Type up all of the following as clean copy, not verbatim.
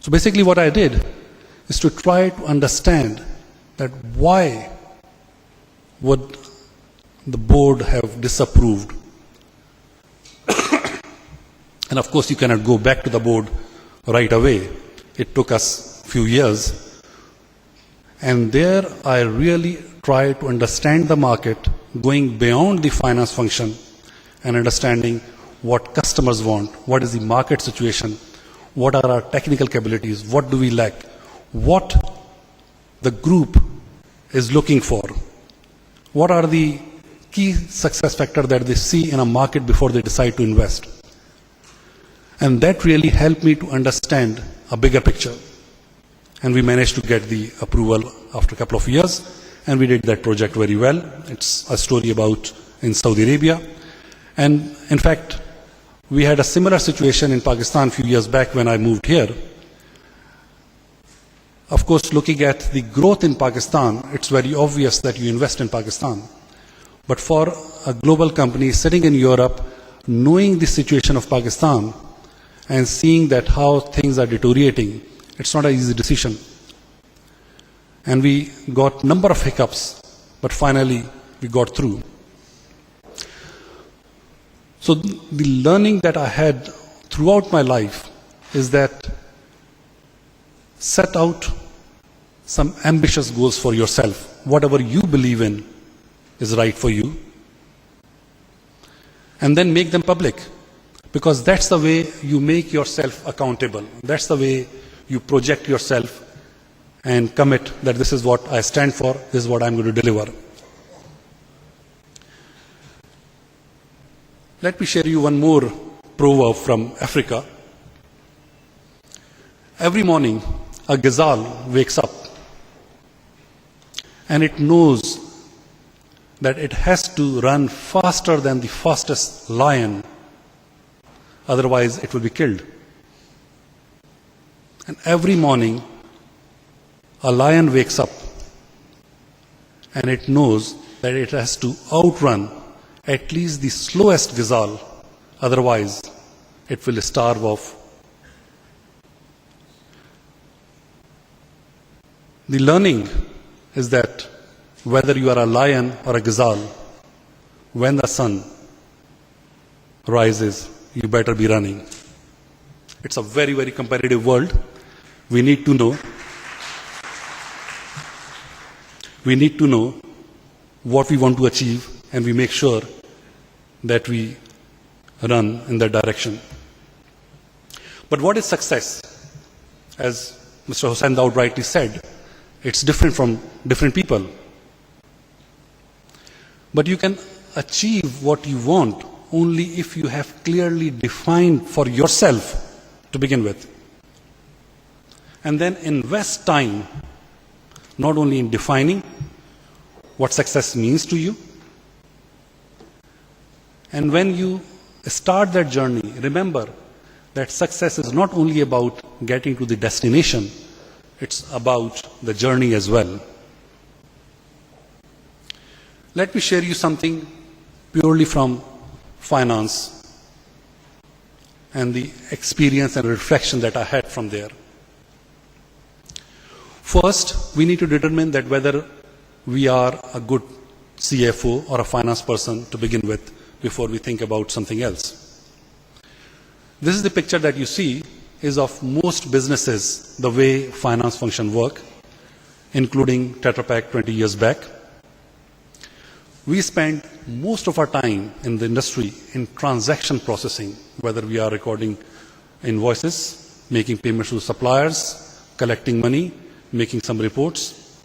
So basically what I did is to try to understand that why would the board have disapproved. And of course you cannot go back to the board right away. It took us a few years. And there I really tried to understand the market, going beyond the finance function and understanding what customers want, what is the market situation, what are our technical capabilities, what do we lack, what the group is looking for, what are the key success factors that they see in a market before they decide to invest. And that really helped me to understand a bigger picture. And we managed to get the approval after a couple of years, and we did that project very well. It's a story about in Saudi Arabia. And in fact, we had a similar situation in Pakistan a few years back when I moved here. Of course, looking at the growth in Pakistan, it's very obvious that you invest in Pakistan. But for a global company sitting in Europe, knowing the situation of Pakistan and seeing that how things are deteriorating, it's not an easy decision. And we got a number of hiccups, but finally we got through. So the learning that I had throughout my life is that set out some ambitious goals for yourself. Whatever you believe in is right for you. And then make them public. Because that's the way you make yourself accountable. That's the way you project yourself and commit that this is what I stand for, this is what I'm going to deliver. Let me share you one more proverb from Africa. Every morning, a gazelle wakes up and it knows that it has to run faster than the fastest lion, otherwise it will be killed. And every morning, a lion wakes up and it knows that it has to outrun at least the slowest gazelle, otherwise it will starve off. The learning is that whether you are a lion or a gazelle, when the sun rises, you better be running. It's a very, very competitive world. We need to know what we want to achieve, and we make sure that we run in that direction. But what is success? As Mr. Hussain Dawood rightly said, it's different from different people. But you can achieve what you want only if you have clearly defined for yourself to begin with. And then invest time not only in defining what success means to you, and when you start that journey, remember that success is not only about getting to the destination, it's about the journey as well. Let me share you something purely from finance and the experience and reflection that I had from there. First, we need to determine that whether we are a good CFO or a finance person to begin with before we think about something else. This is the picture that you see is of most businesses, the way finance function work, including Tetra Pak 20 years back. We spend most of our time in the industry in transaction processing, whether we are recording invoices, making payments to suppliers, collecting money, making some reports.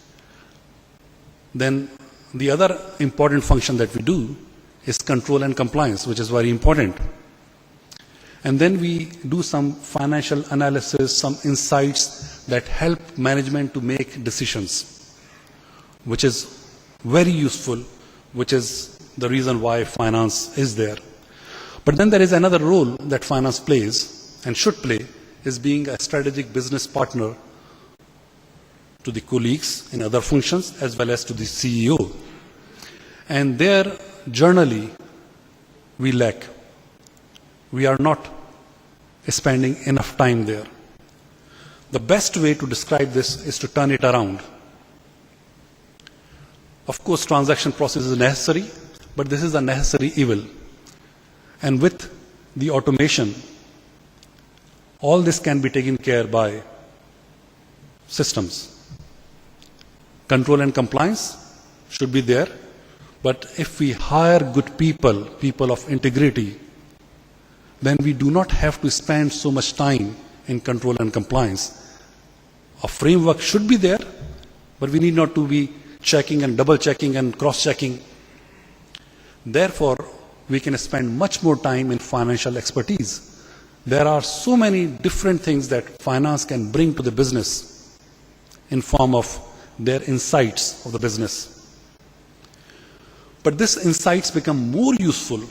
Then the other important function that we do is control and compliance, which is very important. And then we do some financial analysis, some insights that help management to make decisions, which is very useful, which is the reason why finance is there. But then there is another role that finance plays and should play, is being a strategic business partner to the colleagues in other functions as well as to the CEO. And there, generally, we lack. We are not spending enough time there. The best way to describe this is to turn it around. Of course, transaction process is necessary, but this is a necessary evil. And with the automation, all this can be taken care by systems. Control and compliance should be there, but if we hire good people, people of integrity, then we do not have to spend so much time in control and compliance. A framework should be there, but we need not to be checking and double checking and cross checking. Therefore, we can spend much more time in financial expertise. There are so many different things that finance can bring to the business in form of their insights of the business. But these insights become more useful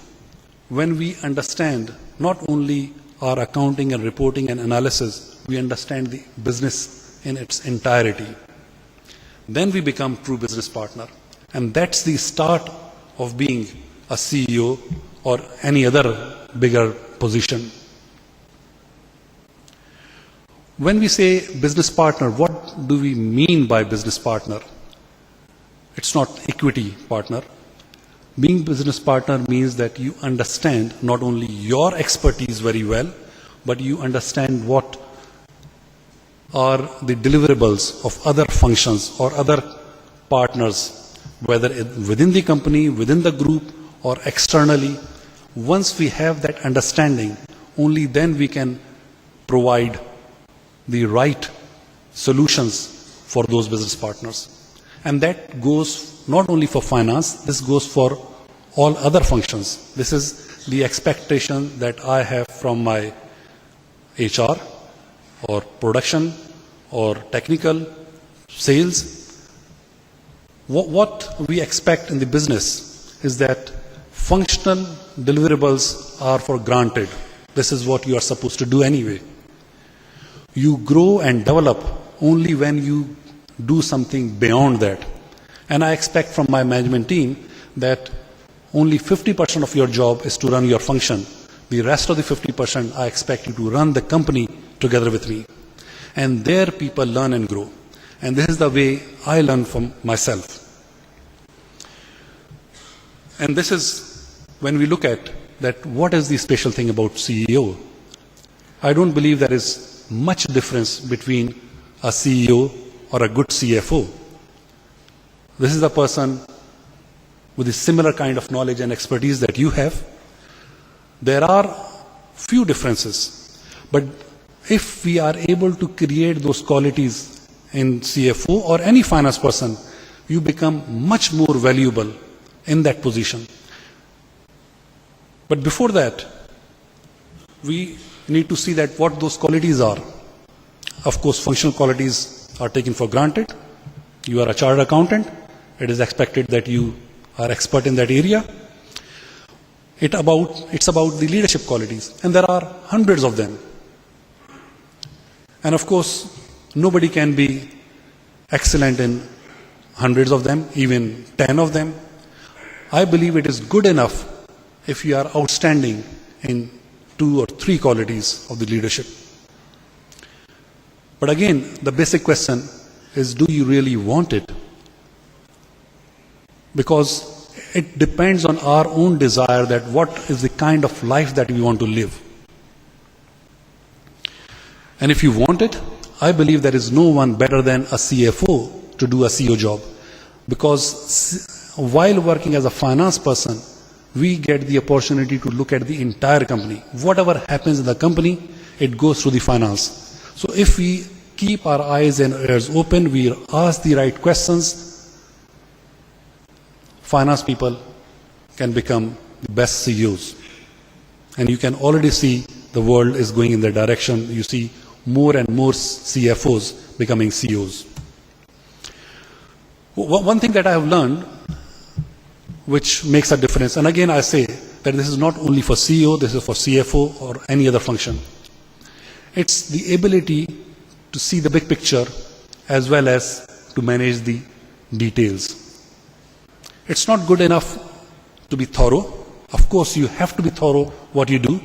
when we understand not only our accounting and reporting and analysis, we understand the business in its entirety. Then we become true business partner. And that's the start of being a CEO or any other bigger position. When we say business partner, what do we mean by business partner? It's not equity partner. Being business partner means that you understand not only your expertise very well, but you understand what are the deliverables of other functions or other partners, whether within the company, within the group, or externally. Once we have that understanding, only then we can provide the right solutions for those business partners. And that goes not only for finance, this goes for all other functions. This is the expectation that I have from my HR or production or technical sales. What we expect in the business is that functional deliverables are for granted. This is what you are supposed to do anyway. You grow and develop only when you do something beyond that. And I expect from my management team that only 50% of your job is to run your function. The rest of the 50%, I expect you to run the company together with me. And there people learn and grow. And this is the way I learn from myself. And this is when we look at that, what is the special thing about CEO? I don't believe there is much difference between a CEO or a good CFO. This is a person with a similar kind of knowledge and expertise that you have. There are few differences, but if we are able to create those qualities in CFO or any finance person, you become much more valuable in that position. But before that, we need to see that what those qualities are. Of course, functional qualities are taken for granted. You are a chartered accountant. It is expected that you are expert in that area. It's about the leadership qualities, and there are hundreds of them. And of course, nobody can be excellent in hundreds of them, even 10 of them. I believe it is good enough if you are outstanding in 2 or 3 qualities of the leadership. But again, the basic question is, do you really want it? Because it depends on our own desire that what is the kind of life that we want to live. And if you want it, I believe there is no one better than a CFO to do a CEO job. Because while working as a finance person, we get the opportunity to look at the entire company. Whatever happens in the company, it goes through the finance. So if we keep our eyes and ears open, we ask the right questions, finance people can become the best CEOs. And you can already see the world is going in that direction. You see more and more CFOs becoming CEOs. One thing that I have learned, which makes a difference, and again I say that this is not only for CEO, this is for CFO or any other function. It's the ability to see the big picture as well as to manage the details. It's not good enough to be thorough. Of course, you have to be thorough what you do,